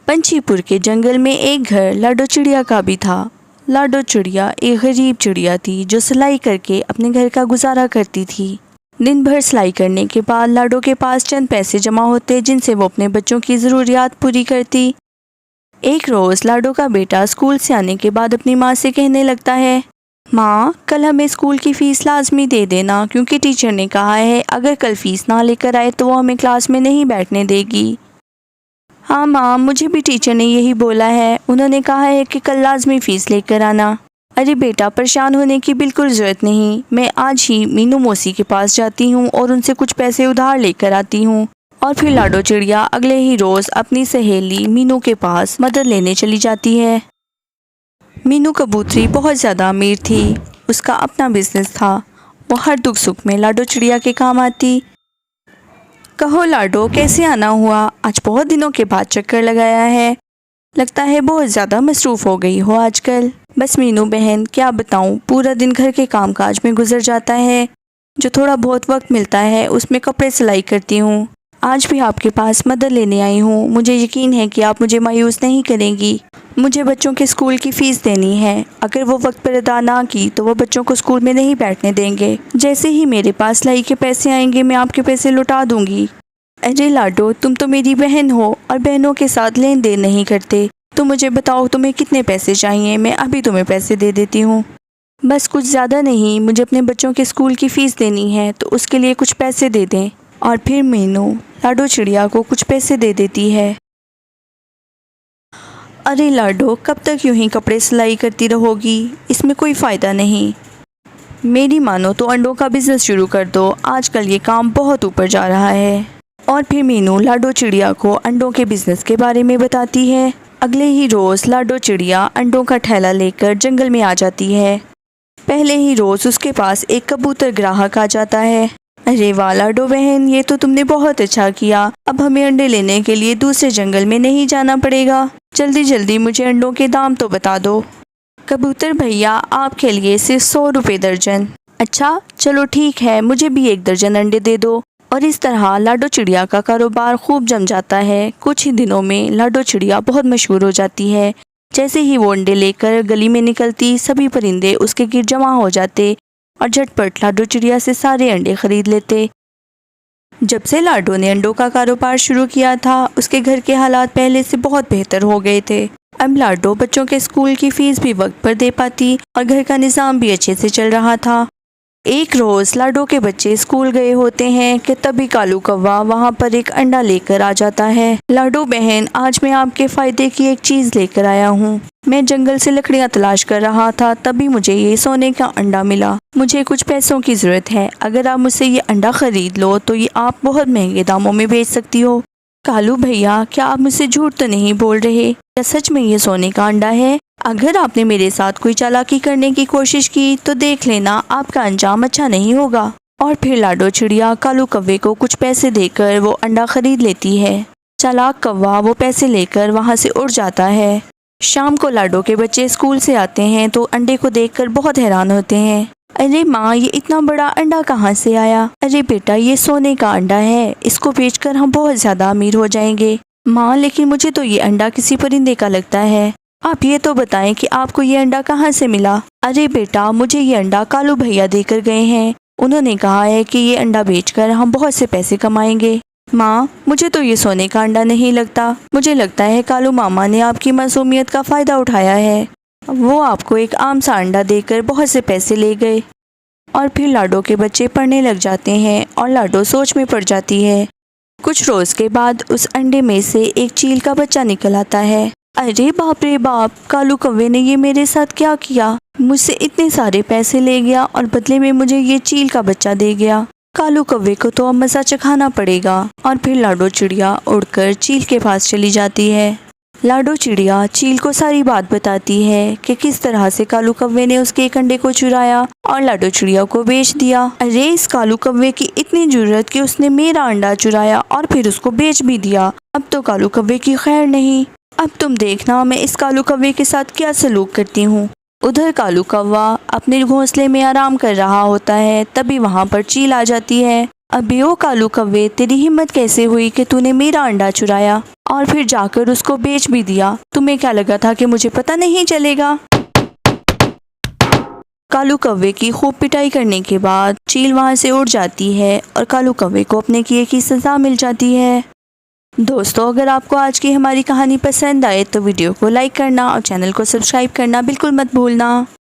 पंछीपुर के जंगल में एक घर लाडो चिड़िया का भी था। लाडो चिड़िया एक गरीब चिड़िया थी जो सिलाई करके अपने घर का गुजारा करती थी। दिन भर सिलाई करने के बाद लाडो के पास चंद पैसे जमा होते जिनसे वो अपने बच्चों की ज़रूरियात पूरी करती। एक रोज़ लाडो का बेटा स्कूल से आने के बाद अपनी माँ से कहने लगता है, माँ कल हमें स्कूल की फ़ीस लाजमी दे देना, क्योंकि टीचर ने कहा है अगर कल फ़ीस ना लेकर आए तो वो हमें क्लास में नहीं बैठने देगी। हाँ माँ, मुझे भी टीचर ने यही बोला है, उन्होंने कहा है कि कल लाजमी फ़ीस लेकर आना। अरे बेटा, परेशान होने की बिल्कुल ज़रूरत नहीं, मैं आज ही मीनू मौसी के पास जाती हूँ और उनसे कुछ पैसे उधार लेकर आती हूँ। और फिर लाडो चिड़िया अगले ही रोज़ अपनी सहेली मीनू के पास मदद लेने चली जाती है। मीनू कबूतरी बहुत ज़्यादा अमीर थी, उसका अपना बिजनेस था। वो हर दुख सुख में लाडो चिड़िया के काम आती। कहो लाडो, कैसे आना हुआ? आज बहुत दिनों के बाद चक्कर लगाया है, लगता है बहुत ज़्यादा मसरूफ़ हो गई हो आजकल। बस मीनू बहन, क्या बताऊँ, पूरा दिन घर के कामकाज में गुजर जाता है। जो थोड़ा बहुत वक्त मिलता है उसमें कपड़े सिलाई करती हूँ। आज भी आपके पास मदद लेने आई हूँ। मुझे यकीन है कि आप मुझे मायूस नहीं करेंगी। मुझे बच्चों के स्कूल की फ़ीस देनी है। अगर वो वक्त पर अदा ना की तो वो बच्चों को स्कूल में नहीं बैठने देंगे। जैसे ही मेरे पास सिलाई के पैसे आएंगे मैं आपके पैसे लौटा दूंगी। अरे लाडो, तुम तो मेरी बहन हो और बहनों के साथ लेन देन नहीं करते। तो मुझे बताओ तुम्हें कितने पैसे चाहिए, मैं अभी तुम्हें पैसे दे देती हूँ। बस कुछ ज़्यादा नहीं, मुझे अपने बच्चों के स्कूल की फ़ीस देनी है, तो उसके लिए कुछ पैसे दे दें। और फिर मीनू लाडो चिड़िया को कुछ पैसे दे देती है। अरे लाडो, कब तक यूं ही कपड़े सिलाई करती रहोगी? इसमें कोई फ़ायदा नहीं। मेरी मानो तो अंडों का बिज़नेस शुरू कर दो, आजकल ये काम बहुत ऊपर जा रहा है। और फिर मीनू लाडो चिड़िया को अंडों के बिज़नेस के बारे में बताती है। अगले ही रोज़ लाडो चिड़िया अंडों का ठेला लेकर जंगल में आ जाती है। पहले ही रोज़ उसके पास एक कबूतर ग्राहक आ जाता है। अरे वाह लाडो बहन, ये तो तुमने बहुत अच्छा किया। अब हमें अंडे लेने के लिए दूसरे जंगल में नहीं जाना पड़ेगा। जल्दी जल्दी मुझे अंडों के दाम तो बता दो। कबूतर भैया, आपके लिए सिर्फ 100 रुपये दर्जन। अच्छा चलो ठीक है, मुझे भी 1 दर्जन अंडे दे दो। और इस तरह लाडो चिड़िया का कारोबार खूब जम जाता है। कुछ ही दिनों में लाडो चिड़िया बहुत मशहूर हो जाती है। जैसे ही वो अंडे लेकर गली में निकलती, सभी परिंदे उसके गिर्द जमा हो जाते और झटपट लाडो चिड़िया से सारे अंडे खरीद लेते। जब से लाडो ने अंडों का कारोबार शुरू किया था, उसके घर के हालात पहले से बहुत बेहतर हो गए थे। अब लाडो बच्चों के स्कूल की फ़ीस भी वक्त पर दे पाती और घर का निज़ाम भी अच्छे से चल रहा था। एक रोज़ लाडो के बच्चे स्कूल गए होते हैं कि तभी कालू कौवा वहाँ पर एक अंडा लेकर आ जाता है। लाडो बहन, आज मैं आपके फ़ायदे की एक चीज़ लेकर आया हूँ। मैं जंगल से लकड़ियाँ तलाश कर रहा था, तभी मुझे ये सोने का अंडा मिला। मुझे कुछ पैसों की ज़रूरत है, अगर आप मुझसे ये अंडा ख़रीद लो तो ये आप बहुत महंगे दामों में बेच सकती हो। कालू भैया, क्या आप मुझसे झूठ तो नहीं बोल रहे? क्या सच में ये सोने का अंडा है? अगर आपने मेरे साथ कोई चालाकी करने की कोशिश की तो देख लेना, आपका अंजाम अच्छा नहीं होगा। और फिर लाडो चिड़िया कालू कौवे को कुछ पैसे देकर वो अंडा खरीद लेती है। चालाक कौवा वो पैसे लेकर वहाँ से उड़ जाता है। शाम को लाडो के बच्चे स्कूल से आते हैं तो अंडे को देखकर बहुत हैरान होते हैं। अरे माँ, ये इतना बड़ा अंडा कहाँ से आया? अरे बेटा, ये सोने का अंडा है, इसको बेचकर हम बहुत ज़्यादा अमीर हो जाएंगे। माँ, लेकिन मुझे तो ये अंडा किसी परिंदे का लगता है। आप ये तो बताएं कि आपको ये अंडा कहाँ से मिला? अरे बेटा, मुझे ये अंडा कालू भैया देकर गए हैं। उन्होंने कहा है कि ये अंडा बेचकर हम बहुत से पैसे कमाएंगे। माँ, मुझे तो ये सोने का अंडा नहीं लगता। मुझे लगता है कालू मामा ने आपकी मासूमियत का फ़ायदा उठाया है। वो आपको एक आम सा अंडा देकर बहुत से पैसे ले गए। और फिर लाडो के बच्चे पढ़ने लग जाते हैं और लाडो सोच में पड़ जाती है। कुछ रोज़ के बाद उस अंडे में से एक चील का बच्चा निकल आता है। अरे बाप रे बाप, कालू कौवे ने ये मेरे साथ क्या किया? मुझसे इतने सारे पैसे ले गया और बदले में मुझे ये चील का बच्चा दे गया। कालू कौवे को तो अब मज़ा चखाना पड़ेगा। और फिर लाडो चिड़िया उड़कर चील के पास चली जाती है। लाडो चिड़िया चील को सारी बात बताती है कि किस तरह से कालू कौवे ने उसके एक अंडे को चुराया और लाडो चिड़िया को बेच दिया। अरे इस कालू कौवे की इतनी जुर्रत कि उसने मेरा अंडा चुराया और फिर उसको बेच भी दिया। अब तो कालू कौवे की खैर नहीं। अब तुम देखना मैं इस कालू कौवे के साथ क्या सलूक करती हूँ। उधर कालू कौवा अपने घोंसले में आराम कर रहा होता है, तभी वहाँ पर चील आ जाती है। अबे ओ कालू कौवे, तेरी हिम्मत कैसे हुई कि तूने मेरा अंडा चुराया? और फिर जाकर उसको बेच भी दिया। तुम्हें क्या लगा था कि मुझे पता नहीं चलेगा? कालू कौवे की खूब पिटाई करने के बाद चील वहाँ से उड़ जाती है और कालू कौवे को अपने किए की सज़ा मिल जाती है। दोस्तों, अगर आपको आज की हमारी कहानी पसंद आए तो वीडियो को लाइक करना और चैनल को सब्सक्राइब करना बिल्कुल मत भूलना।